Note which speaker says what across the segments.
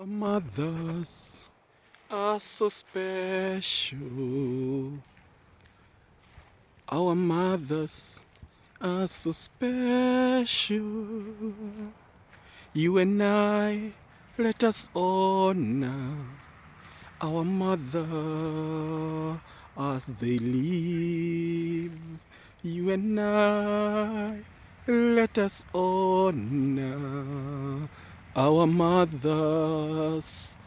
Speaker 1: Mothers are so special. Our mothers are so special. You and I, let us honor our mother as they live. You and I, let us honor our mothers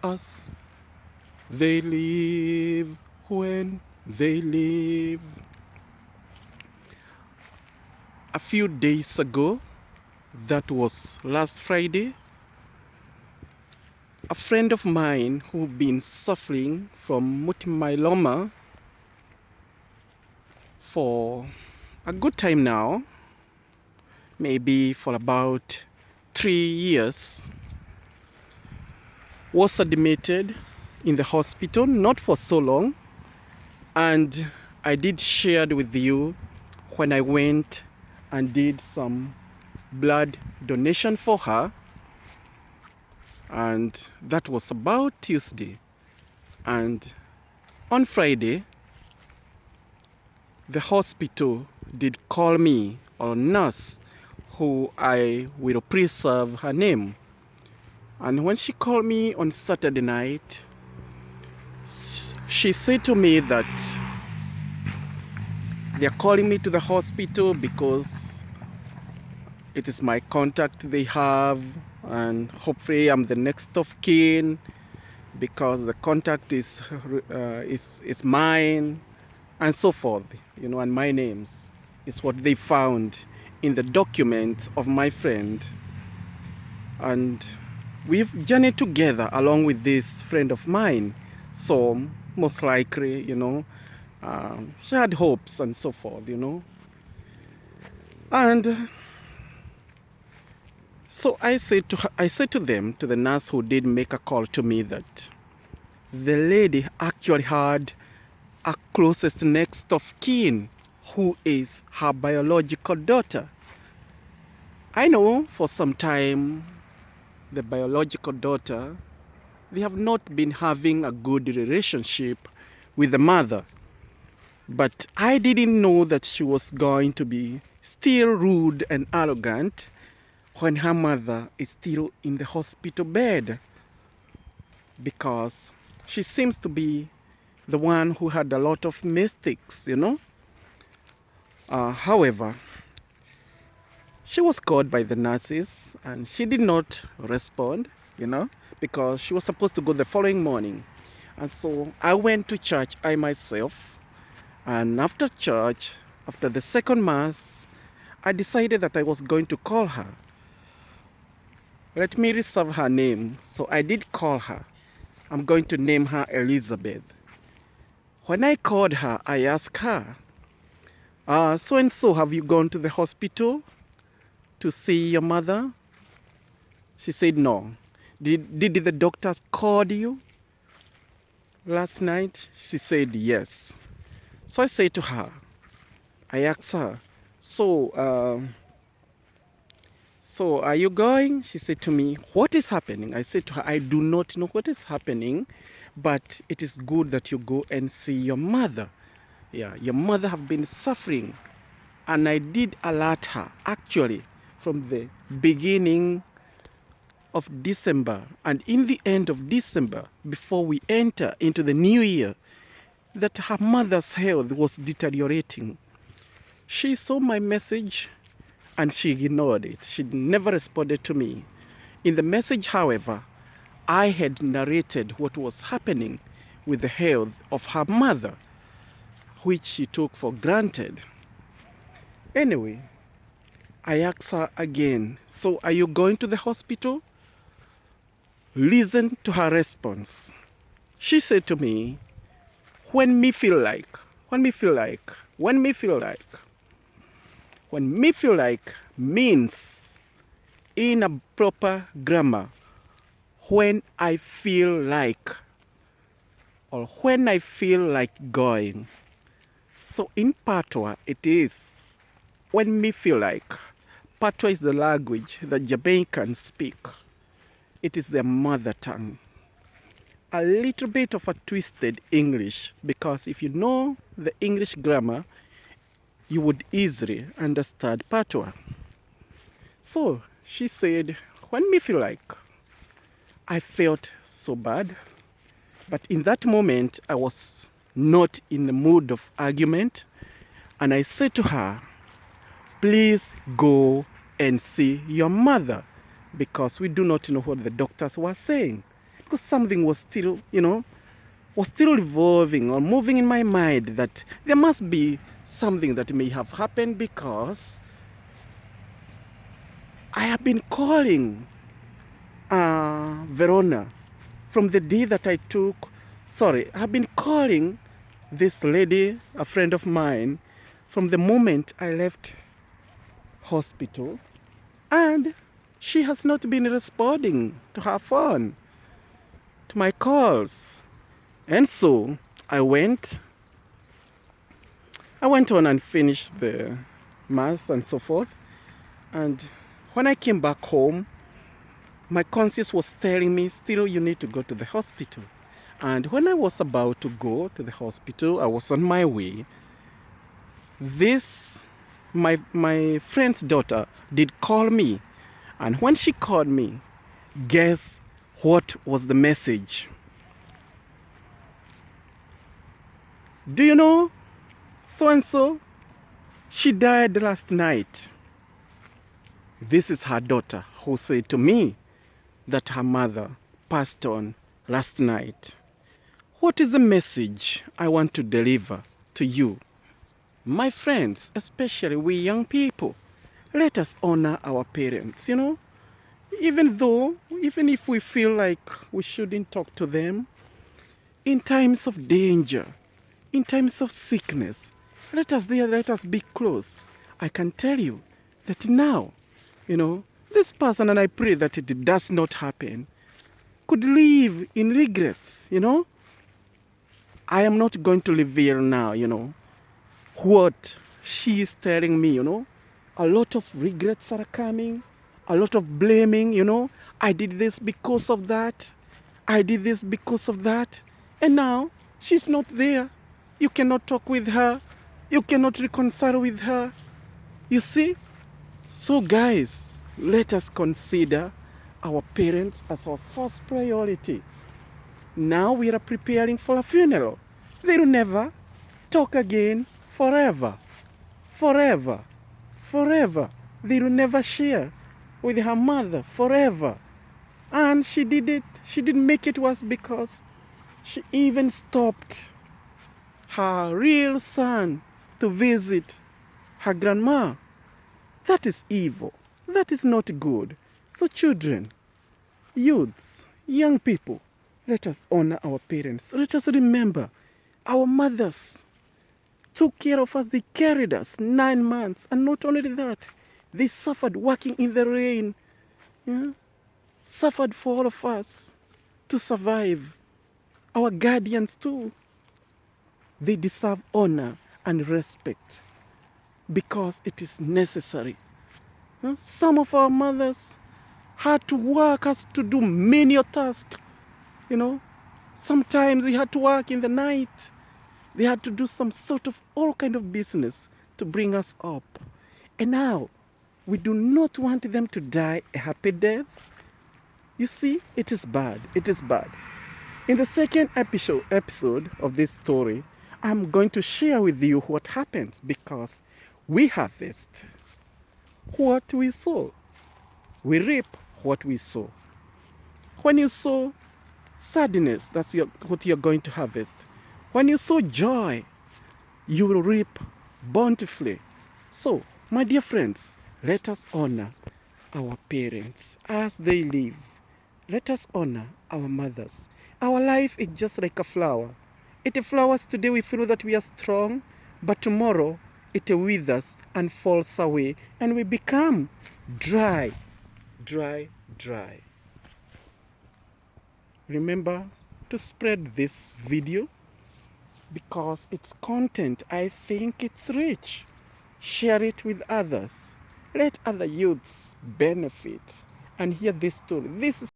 Speaker 1: as they live when they live. A few days ago, that was last Friday, a friend of mine who'd been suffering from multiple myeloma for a good time now, maybe for about 3 years, was admitted in the hospital, not for so long, and I did share with you when I went and did some blood donation for her, and that was about Tuesday. And on Friday, the hospital did call me, or nurse, who I will preserve her name. And when she called me on Saturday night, she said to me that they're calling me to the hospital because it is my contact they have, and hopefully I'm the next of kin because the contact is mine, and so forth, and my names is what they found in the documents of my friend. And we've journeyed together along with this friend of mine, so most likely, she had hopes and so forth, and so I said to them, to the nurse who did make a call to me, that the lady actually had a closest next of kin who is her biological daughter. I know for some time the biological daughter, they have not been having a good relationship with the mother, but I didn't know that she was going to be still rude and arrogant when her mother is still in the hospital bed, because she seems to be the one who had a lot of mistakes, However, she was called by the nurses and she did not respond, because she was supposed to go the following morning. And so I went to church, I myself, and after church, after the second mass, I decided that I was going to call her. Let me reserve her name. So I did call her. I'm going to name her Elizabeth. When I called her, I asked her, so and so, have you gone to the hospital to see your mother? She said no. Did the doctors call you last night? She said yes. So I said to her, I asked her, so are you going? She said to me, what is happening? I said to her, I do not know what is happening, but it is good that you go and see your mother. Yeah, your mother have been suffering. And I did alert her, actually, from the beginning of December and in the end of December, before we enter into the new year, that her mother's health was deteriorating. She saw my message and she ignored it. She never responded to me. In the message, however, I had narrated what was happening with the health of her mother, which she took for granted. Anyway, I asked her again, so are you going to the hospital? Listen to her response. She said to me, when me feel like. When me feel like means, in a proper grammar, when I feel like, or when I feel like going. So in Patois, it is when me feel like. Patois is the language that Jamaicans speak. it is their mother tongue. A little bit of a twisted English, because if you know the English grammar, you would easily understand patois. So she said, when me feel like, I felt so bad, but in that moment I was not in the mood of argument, and I said to her, please go and see your mother, because we do not know what the doctors were saying. Because something was still, was still revolving or moving in my mind that there must be something that may have happened, because I have been calling Verona from the day that I have been calling this lady, a friend of mine, from the moment I left hospital, and she has not been responding to her phone, to my calls. And so I went on and finished the mass and so forth. And when I came back home, my conscience was telling me, still you need to go to the hospital. And when I was about to go to the hospital, I was on my way. My friend's daughter did call me. And when she called me, guess what was the message? Do you know? So-and-so, she died last night. This is her daughter who said to me that her mother passed on last night. What is the message I want to deliver to you? My friends, especially we young people, let us honor our parents, even if we feel like we shouldn't talk to them, in times of danger, in times of sickness, let us be close. I can tell you that now, this person, and I pray that it does not happen, could live in regrets, I am not going to reveal now, what she is telling me, A lot of regrets are coming, a lot of blaming, I did this because of that. I did this because of that. And now she's not there. You cannot talk with her. You cannot reconcile with her. You see? So guys, let us consider our parents as our first priority. Now we are preparing for a funeral. They will never talk again forever. Forever. Forever. They will never share with her mother forever. And she didn't make it worse, because she even stopped her real son to visit her grandma. That is evil. That is not good. So children, youths, young people, let us honor our parents. Let us remember our mothers took care of us. They carried us 9 months. And not only that, they suffered working in the rain. Suffered for all of us to survive. Our guardians too. They deserve honor and respect, because it is necessary. Some of our mothers had to work, us to do menial tasks. Sometimes they had to work in the night. They had to do some sort of all kind of business to bring us up. And now, we do not want them to die a happy death. You see, it is bad. It is bad. In the second episode of this story, I'm going to share with you what happens, because we harvest what we sow. We reap what we sow. When you sow sadness, that's what you're going to harvest. When you sow joy, you will reap bountifully. So, my dear friends, let us honor our parents as they live. Let us honor our mothers. Our life is just like a flower. It flowers today, we feel that we are strong, but tomorrow it withers and falls away, and we become dry. Remember to spread this video, because its content, I think it's rich. Share it with others. Let other youths benefit and hear this story. This is